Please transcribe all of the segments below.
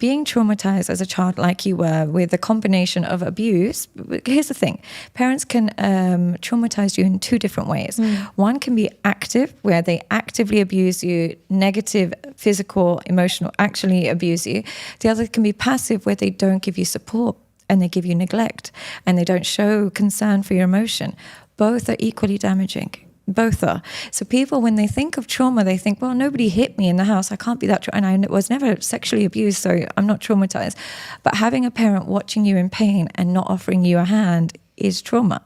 being traumatized as a child, like you were, with a combination of abuse, here's the thing. Parents can traumatize you in two different ways. One can be active, where they actively abuse you, negative, physical, emotional, actually abuse you. The other can be passive, where they don't give you support and they give you neglect and they don't show concern for your emotion. Both are equally damaging. Both are. So people, when they think of trauma, they think, well, nobody hit me in the house. I can't be that. And I was never sexually abused, so I'm not traumatized. But having a parent watching you in pain and not offering you a hand is trauma.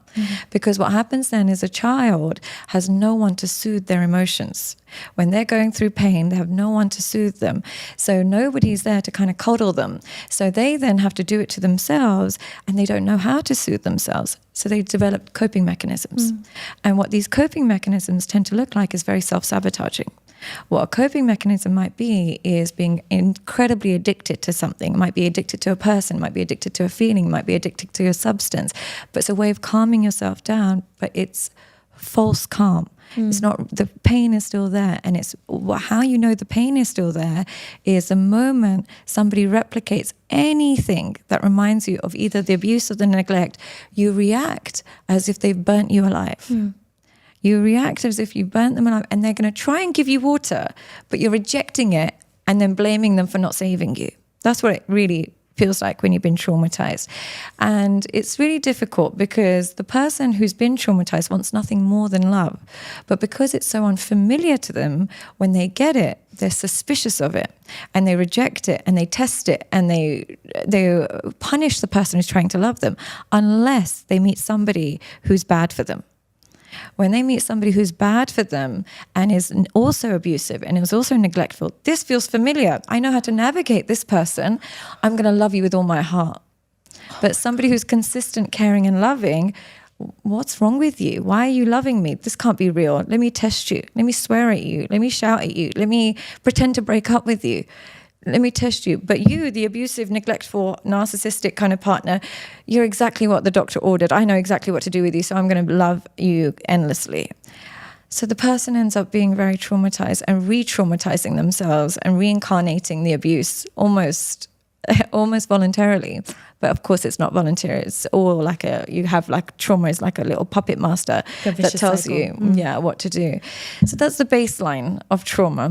Because what happens then is a child has no one to soothe their emotions. When they're going through pain, they have no one to soothe them. So nobody's there to kind of coddle them. So they then have to do it to themselves, and they don't know how to soothe themselves. So they develop coping mechanisms. And what these coping mechanisms tend to look like is very self-sabotaging. What a coping mechanism might be is being incredibly addicted to something. It might be addicted to a person, might be addicted to a feeling, might be addicted to a substance. But it's a way of calming yourself down, but it's false calm. It's not, the pain is still there. And it's how you know the pain is still there is the moment somebody replicates anything that reminds you of either the abuse or the neglect, you react as if they've burnt you alive. You react as if you burnt them alive, and they're going to try and give you water, but you're rejecting it and then blaming them for not saving you. That's what it really feels like when you've been traumatized. And it's really difficult because the person who's been traumatized wants nothing more than love. But because it's so unfamiliar to them, when they get it, they're suspicious of it and they reject it and they test it and they punish the person who's trying to love them unless they meet somebody who's bad for them. When they meet somebody who's bad for them and is also abusive and is also neglectful, this feels familiar. I know how to navigate this person. I'm going to love you with all my heart. But somebody who's consistent, caring and loving, what's wrong with you? Why are you loving me? This can't be real. Let me test you. Let me swear at you. Let me shout at you. Let me pretend to break up with you. Let me test you. But you, the abusive, neglectful, narcissistic kind of partner, you're exactly what the doctor ordered. I know exactly what to do with you, so I'm going to love you endlessly. So the person ends up being very traumatized and re-traumatizing themselves and reincarnating the abuse almost voluntarily. But of course it's not voluntary. It's all like trauma is like a little puppet master that tells you what to do. So that's the baseline of trauma.